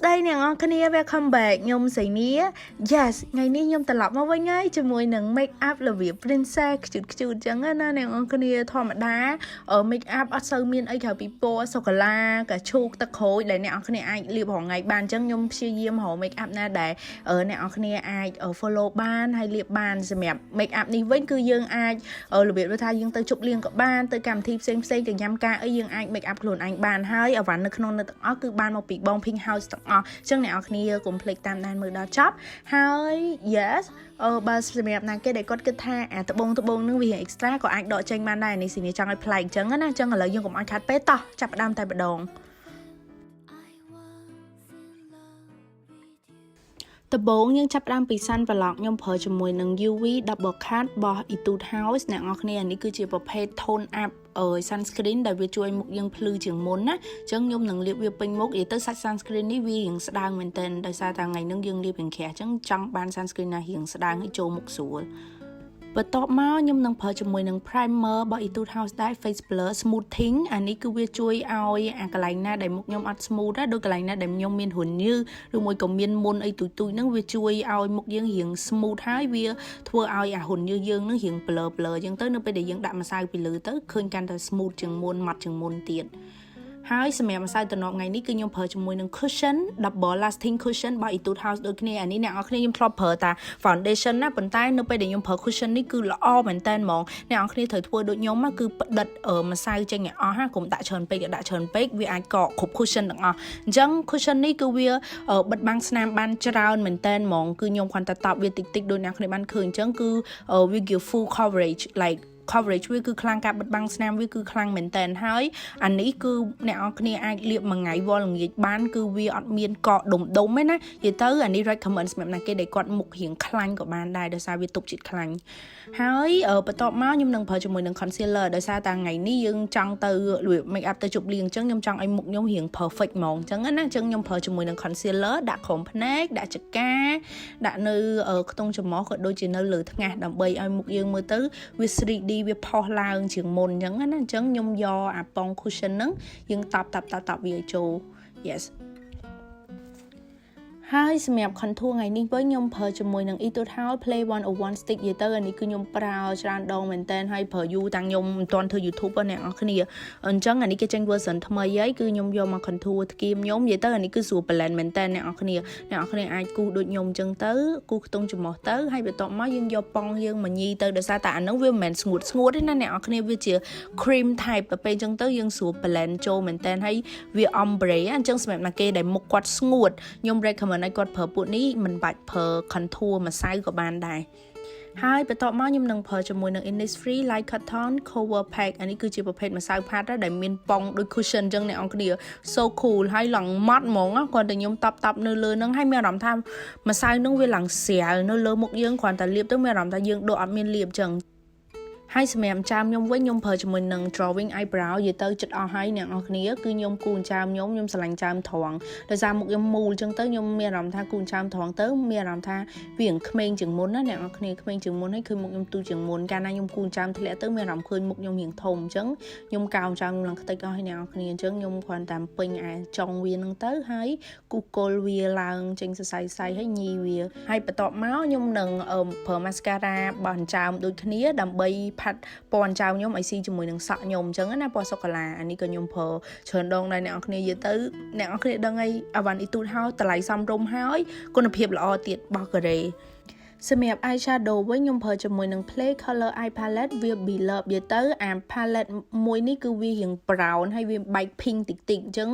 đây nè ngon cái này welcome back nhung sấy ní yes ngày ní nhung tập lọc mà với ngay cho mùi nâng make up là việc princess chút chẳng á nè ngon cái này thò mà đá ở make up ở sau miền ấy cả pipo sô cô la cả chuột tắc khối để nè cái này ai liệp họ ngày bàn chẳng nhung siêu diêm họ make up na để ở nè cái này ai ở follow ban hay liệp ban xem mẹ make up ní với cư dương ai ở là việc đôi thay dương tới chụp liên của ban tới cầm thi xem từ nhắm ca ở dương ai make up luôn anh ban hơi ở ván nước non nó ở cứ ban một bị bong pink house tặng chân nè kia cũng plek tam đan mưa đó chop hơi yes bà xem đẹp này cái để con cái tha tập bông nước vì extra của anh đội tranh ban này này xin cho anh play chân á chân là lợi dụng của anh khát pet to chập đam tay bật đòn tập 4 nhưngចាប់តាមពីសាន់ប្លុកខ្ញុំប្រើជាមួយនឹង UV double cut របស់ Etude House អ្នកនរគ្នានេះគឺជាប្រភេទ tone up sunscreen ដែលវាជួយមុខយើងភ្លឺជាងមុនណាអញ្ចឹងខ្ញុំនឹងលាបវាពេញមុខនិយាយទៅសាច់ sunscreen នេះវារៀងស្ដើងមែនទែនដោយសារតែថ្ងៃនេះយើងលាបពីក្រាស់អញ្ចឹងចង់បាន sunscreen ណារៀងស្ដើងឲ្យចូលមុខស្រួលបន្ទាប់មកខ្ញុំនឹងប្រើជាមួយនឹង primer របស់ Etude House ដែរ face blur smoothing អានេះគឺវាជួយឲ្យអាកន្លែងណាដែលមុខខ្ញុំអត់ smooth ដែរដូចកន្លែងណាដែលខ្ញុំមានរញើឬមួយក៏មានមុនអីទូចហ្នឹងវាជួយឲ្យមុខយើងរៀង smooth ហើយវាធ្វើឲ្យអារញើយើងនឹងរៀង blur អញ្ចឹងទៅនៅពេលដែលយើងដាក់ម្សៅពីលើទៅឃើញកាន់តែ smooth ជាងមុនម៉ត់ជាងមុនទៀតហើយសម្រាប់ម្សៅតំណថ្ងៃនេះគឺខ្ញុំប្រើជាមួយនឹង cushion double lasting cushion របស់ Etude House ដូចគ្នាអានេះអ្នកនរគ្នាខ្ញុំធ្លាប់ប្រើតា foundation ណាប៉ុន្តែនៅពេលដែលខ្ញុំប្រើ cushion នេះគឺល្អមែនតើហ្មងអ្នកនរគ្នាត្រូវធ្វើដូចខ្ញុំគឺផ្ដិតម្សៅចេញឲ្យអស់ហើយកុំដាក់ច្រើនពេកវាអាចកកគ្រប់ cushion ទាំងអស់អញ្ចឹង cushion នេះគឺវាបិទបាំងស្នាមបានច្រើនមែនតើហ្មងគឺខ្ញុំគ្រាន់តែតបវាតិចដូចអ្នកនរគ្នាបានឃើញអញ្ចឹងគឺវា give full coverage like coverage វាគឺខ្លាំងការបិទបាំងស្នាមវាគឺខ្លាំងមែនតើហើយអានេះគឺអ្នកនរគ្នាអាចលាបមួយថ្ងៃវល់ល្ងាចបានគឺវាអត់មានកកដុំឯណានិយាយទៅអានេះ recommend សម្រាប់អ្នកគេដែលគាត់មុខរៀងខ្លាញ់ក៏បានដែរដោយសារវាទប់ជាតិខ្លាញ់ហើយបន្ទាប់មកខ្ញុំនឹងប្រើជាមួយនឹង concealer ដោយសារតែថ្ងៃនេះយើងចង់ទៅ make up ទៅជប់លៀងអញ្ចឹងខ្ញុំចង់ឲ្យមុខខ្ញុំរៀង perfect ហ្មងអញ្ចឹងណាអញ្ចឹងខ្ញុំប្រើជាមួយនឹង concealer ដាក់ក្រោមភ្នែកដាក់ចកាដាក់នៅខ្ទង់ច្រមុះក៏ដូចជានៅលើថ្ងាសដើម្បីឲ្យមុខយើងមើលទៅវា 3D វាផុសឡើងជាងមុនអញ្ចឹងណាអញ្ចឹងខ្ញុំយកអាប៉ង cushion ហ្នឹងយើងតបវាឲ្យចូល yes ហើយសម្រាប់ contour ថ្ងៃនេះវិញខ្ញុំប្រើជាមួយនឹង Etude House Play 101 stick និយាយទៅអានេះគឺខ្ញុំប្រើច្រើនដងមែនតើហើយប្រើយូរតាំងខ្ញុំមិនទាន់ធ្វើ YouTube ទេអ្នកនរគ្នាអញ្ចឹងអានេះគេចេញ version ថ្មីហើយគឺខ្ញុំយកមក contour ថ្គាមខ្ញុំនិយាយទៅអានេះគឺស្រួល blend មែនតើអ្នកនរគ្នាអាចគូសដូចខ្ញុំអញ្ចឹងទៅគូសខ្ទង់ច្រមុះទៅហើយបន្ទាប់មកយើងយកប៉ងយើងមកញីទៅដោយសារតែអានោះវាមិនមែនស្ងួតទេណាអ្នកនរគ្នាវាជា cream type ទៅពេលអញ្ចឹងទៅយើងស្រួល blend ចូលមែនតើហើយវា ombre អញ្ចឹងសម្រាប់អ្នកគេដែលមុខគាត់ស្ងួតខ្ញុំ recommendឲ្យគាត់ប្រើពួកនេះមិនបាច់ប្រើ contour ម្សៅក៏បានដែរហើយបន្ទាប់មកខ្ញុំនឹងប្រើជាមួយនឹង Innisfree Light Cotton Cover Pack អានេះគឺជាប្រភេទម្សៅផាត់ដែលមានប៉ងដូច cushion អញ្ចឹងអ្នកនរគ្នា so cool ហើយឡើងម៉ត់ហ្មងគាត់តែខ្ញុំតបនៅលើហ្នឹងហើយមានអារម្មណ៍ថាម្សៅហ្នឹងវាឡើងស្រាលនៅលើមុខយើងគ្រាន់តែលាបទៅមានអារម្មណ៍ថាយើងដកអត់មានលាបអញ្ចឹងហើយសម្រាប់ចាមខ្ញុំវិញខ្ញុំប្រើជាមួយនឹង drawing eyebrow និយាយទៅចិត្តអស់ហើយអ្នកនរគ្នាគឺខ្ញុំគូនចាមខ្ញុំស្រឡាញ់ចាមត្រង់ដោយសារមុខខ្ញុំមូលអញ្ចឹងទៅខ្ញុំមានអារម្មណ៍ថាគូនចាមត្រង់ទៅមានអារម្មណ៍ថាវាក្មេងជាងមុនណាអ្នកនរគ្នាក្មេងជាងមុនហើយឃើញមុខខ្ញុំទូជាងមុនកាលណាខ្ញុំគូនចាមធ្លាក់ទៅមានអារម្មណ៍ឃើញមុខខ្ញុំរៀងធំអញ្ចឹងខ្ញុំកោងចាមឡើងខ្ទេចអស់ហើយអ្នកនរគ្នាអញ្ចឹងខ្ញុំគ្រាន់តែពេញអាចុងវានឹងទៅហើយគូសគល់វាឡើងចេញសរសៃហើយញីវាហើយបន្ទាប់មកខ្ញុំនឹងប្រើ mascara បោះចាមដូចគ្នាដើម្បីផាត់ពណ៌ចាមខ្ញុំឲ្យស៊ីជាមួយនឹងសក់ខ្ញុំអញ្ចឹងណាពណ៌សូកូឡាអានេះក៏ខ្ញុំប្រើច្រើនដងដែរអ្នកនរគ្នានិយាយទៅអ្នកនរគ្នាដឹងអីអាវ៉ាន់ Etude Houseតម្លៃសមរម្យហើយគុណភាពល្អទៀតរបស់កូរ៉េសម្រាប់ eyeshadow វិញខ្ញុំប្រើជាមួយនឹង Play Color Eye Palette វា Beloved និយាយទៅអា palette មួយនេះគឺវារៀង brown ហើយវាបែក pink តិចអញ្ចឹង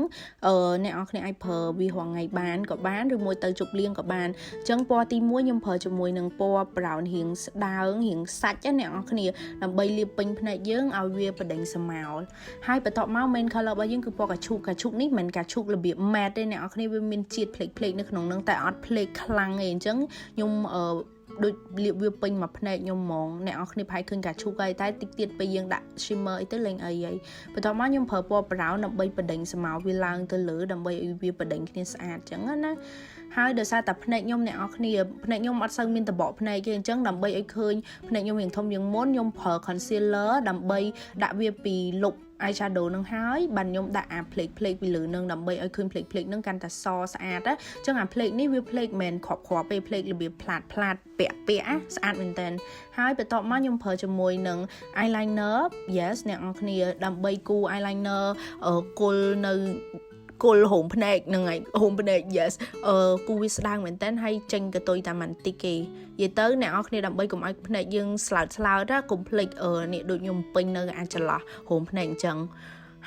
អ្នកនរគ្នាអាចប្រើវារាល់ថ្ងៃបានក៏បានឬមួយទៅជប់លៀងក៏បានអញ្ចឹងពណ៌ទី1ខ្ញុំប្រើជាមួយនឹងពណ៌ brown រៀងស្ដើងរៀងសាច់អ្នកនរគ្នាដើម្បីលាបពេញភ្នែកយើងឲ្យវាបដិញស្មោលហើយបន្ទាប់មក main color របស់យើងគឺពណ៌កាឈូកនេះមិនមែនកាឈូករបៀប matte ទេអ្នកនរគ្នាវាមានជាតិផ្លេកនៅក្នុងហ្នឹងតែអត់ផ្លេកខ្លាំងទេអញ្ចឹងខ្ញុំដូចលាបវាពេញមកភ្នែកខ្ញុំហ្មងអ្នកនរគ្នាប្រហែលឃើញកាឈូកហើយតែតិចទៀតពេលយើងដាក់ shimmer អីទៅលេងអីហើយបន្ទាប់មកខ្ញុំប្រើពណ៌ brown ដើម្បីបដិញស្មៅវាឡើងទៅលើដើម្បីឲ្យវាបដិញគ្នាស្អាតអញ្ចឹងណាហើយដោយសារតែភ្នែកខ្ញុំអ្នកនរគ្នាភ្នែកខ្ញុំអត់សូវមានតបកភ្នែកទេអញ្ចឹងដើម្បីឲ្យឃើញភ្នែកខ្ញុំរៀងធំជាងមុនខ្ញុំប្រើ concealer ដើម្បីដាក់វាពីលុប eyeshadow នឹងហើយបានខ្ញុំដាក់អា plate ពីលើនឹងដើម្បីឲ្យឃើញ plate នឹងកាន់តែសស្អាតណាចឹងអា plate នេះវា plate មិនគ្រាប់ពេក plate របៀបផ្លាតពាក់ស្អាតមែនតើហើយបន្ទាប់មកខ្ញុំប្រើជាមួយនឹង eyeliner yes អ្នកនរគ្នាដើម្បីគូ eyeliner គល់នៅគល់ហូមភ្នែកហ្នឹងហើយហូមភ្នែក yes គូវាស្ដាងមែនតើហើយចេញកតុយតាមបន្តិចគេនិយាយទៅអ្នកនរគ្នាដើម្បីកុំឲ្យភ្នែកយើងស្លោតណាកុំភ្លេចនេះដូចខ្ញុំពេញនៅអាចន្លោះហូមភ្នែកអញ្ចឹង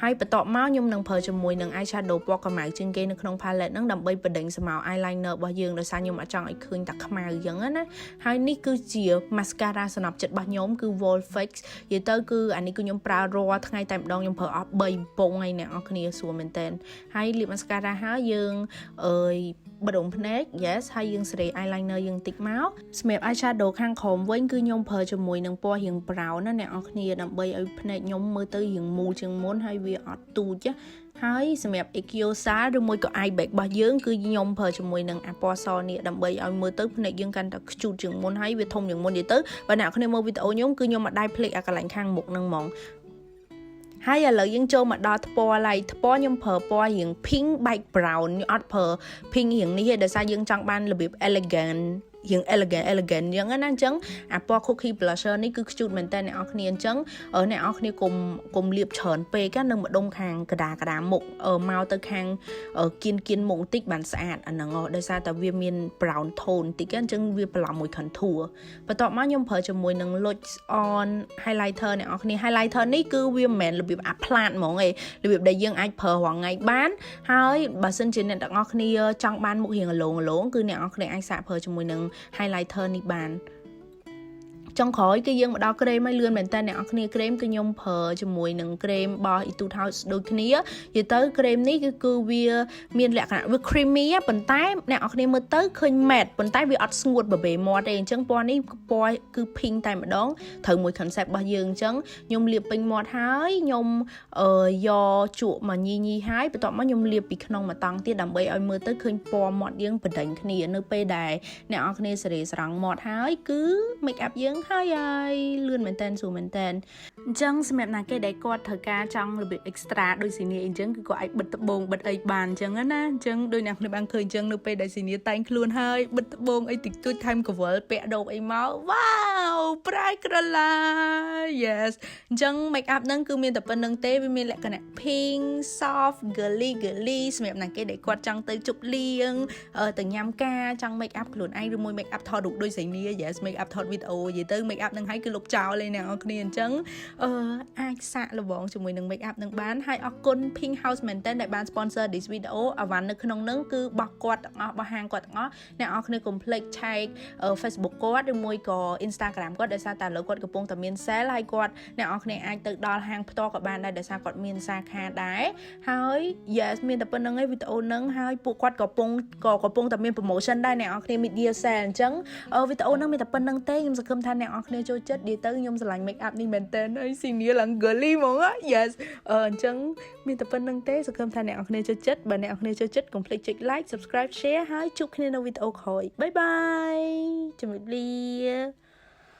ហើយបន្ទាប់មកខ្ញុំនឹងប្រើជាមួយនឹង eyeshadow ពណ៌ខ្មៅជាងគេនៅក្នុង palette ហ្នឹងដើម្បីបដិញស្មៅ eyeliner របស់យើងដោយសារខ្ញុំអត់ចង់ឲ្យឃើញតែខ្មៅអញ្ចឹងណាហើយនេះគឺជា mascara សំណប់ចិត្តរបស់ខ្ញុំគឺ Volfix និយាយទៅគឺអានេះគឺខ្ញុំប្រើរាល់ថ្ងៃតែម្ដងខ្ញុំប្រើអស់3បំពង់ហើយអ្នកនរគ្នាស្រួលមែនតើហើយលាប mascara ហើយយើងបដុំភ្នែក yes ហើយយើងសេរី eyeliner យើងតិចមកសម្រាប់ eyeshadow ខាងក្រោមវិញគឺខ្ញុំប្រើជាមួយនឹងពណ៌រាង brown ណាអ្នកនរគ្នាដើម្បីឲ្យភ្នែកខ្ញុំមើលទៅរាងមូលជាងមុនហើយវាអត់ទូចហើយសម្រាប់ Ekiosa ឬមួយក៏ eye bag របស់យើងគឺខ្ញុំប្រើជាមួយនឹងអាពណ៌សនេះដើម្បីឲ្យមើលទៅភ្នែកយើងកាន់តែខ្ជូតជាងមុនហើយវាធំជាងមុននិយាយទៅបើអ្នកនរគ្នាមើលវីដេអូខ្ញុំគឺខ្ញុំអត់ដែរភ្លេចអាកន្លែងខាងមុខហ្នឹងហ្មងហើយឥឡូវយើងចូលមកដល់ថ្ពណ៌ឡៃថ្ពណ៌ខ្ញុំប្រើពណ៌រាង pink bright brown ខ្ញុំអត់ប្រើ pink រាងនេះទេដោយសារយើងចង់បានរបៀប elegant យើង elegant អញ្ចឹងណាអញ្ចឹងអាពណ៌ cookie blusher នេះគឺខ្ជូតមែនតើអ្នកនរគ្នាអញ្ចឹងអ្នកនរគ្នាកុំលាបច្រើនពេកនៅម្ដុំខាងកដាមុខមកទៅខាងគៀនមុខបន្តិចបានស្អាតអាហ្នឹងដោយសារតែវាមាន brown tone បន្តិចអញ្ចឹងវាបន្លំមួយ contour បន្ទាប់មកខ្ញុំប្រើជាមួយនឹង Lush on highlighter អ្នកនរគ្នា highlighter នេះគឺវាមិនមែនរបៀបអាផ្លាតហ្មងទេរបៀបដែលយើងអាចប្រើរាល់ថ្ងៃបានហើយបើសិនជាអ្នកទាំងអស់គ្នាចង់បានមុខរាងអលងគឺអ្នកនរគ្នាអាចសាកប្រើជាមួយនឹងhighlighter នេះបានចុងក្រោយគឺយើងមកដល់ក្រែមឲ្យលឿនមែនតើអ្នកនរគ្នាក្រែមគឺខ្ញុំប្រើជាមួយនឹងក្រែមរបស់ Etude House ដូចគ្នានិយាយទៅក្រែមនេះគឺវាមានលក្ខណៈវា creamy ប៉ុន្តែអ្នកនរគ្នាមើលទៅឃើញ matte ប៉ុន្តែវាអត់ស្ងួតបបេមាត់ទេអញ្ចឹងពណ៌នេះពណ៌គឺ pink តែម្ដងត្រូវមួយ concept របស់យើងអញ្ចឹងខ្ញុំលាបពេញមាត់ហើយខ្ញុំយកជក់មកញីហើយបន្ទាប់មកខ្ញុំលាបពីក្នុងមកតង់ទៀតដើម្បីឲ្យមើលទៅឃើញពណ៌មាត់យើងបដិញគ្នានៅពេលដែលអ្នកនរគ្នាសេរីស្រង់មាត់ហើយគឺ make up យើងហើយលឿនមែនតើស្រួលមែនតើអញ្ចឹងសម្រាប់ណាគេដែលគាត់ត្រូវការចង់របៀប extra ដូចស៊ីនីអញ្ចឹងគឺគាត់អាចបិទត្បូងបិទអីបានអញ្ចឹងណាអញ្ចឹងដូចអ្នកគ្នាបានឃើញអញ្ចឹងនៅពេលដែលស៊ីនីតែងខ្លួនហើយបិទត្បូងអីតិចតួចថែមកវលពាក់ដូបអីមកវ៉ាវប្រាយក្រឡា yes អញ្ចឹង make up ហ្នឹងគឺមានតែប៉ុណ្្នឹងទេវាមានលក្ខណៈ pink soft girly សម្រាប់ណាគេដែលគាត់ចង់ទៅជប់លៀងទៅញ៉ាំការចង់ make up ខ្លួនឯងឬមួយ make up ថតរូបដូចស៊ីនី yes make up ថតវីដេអូនិយាយទៅ make up នឹងហើយគឺលុបចោលឯអ្នកនរគ្នាអញ្ចឹងអាចសាកល្បងជាមួយនឹង make up នឹងបានហើយអរគុណ Pink House មែនតើដែលបាន sponsor this video អាវ៉ាន់នៅក្នុងនឹងគឺរបស់គាត់ទាំងអស់របស់ហាងគាត់ទាំងអស់អ្នកនរគ្នាកុំភ្លេចឆែក Facebook គាត់ឬមួយក៏ Instagram គាត់ដោយសារតែឥឡូវគាត់កំពុងតែមាន sale ហើយគាត់អ្នកនរគ្នាអាចទៅដល់ហាងផ្ទាល់ក៏បានដែរដោយសារគាត់មានសាខាដែរហើយ yes មានតែប៉ុណ្្នឹងឯងវីដេអូហ្នឹងហើយពួកគាត់កំពុងតែមាន promotion ដែរអ្នកនរគ្នា media sale អញ្ចឹងវីដេអូហ្នឹងមានតែប៉ុណ្្នឹងទេខ្ញុំសង្ឃឹមថាអ្នកនរគ្នាចូលចិត្តនិយាយទៅខ្ញុំស្រឡាញ់ make up នេះមែនតើហើយស៊ីនីឡើង girly ហ្មង yes អញ្ចឹងមានតែប៉ុណ្្នឹងទេសង្ឃឹមថាអ្នកនរគ្នាចូលចិត្តបើអ្នកនរគ្នាចូលចិត្តកុំភ្លេចចុច like subscribe share ហើយជួបគ្នានៅវីដេអូក្រោយបាយបាយជំរាបលា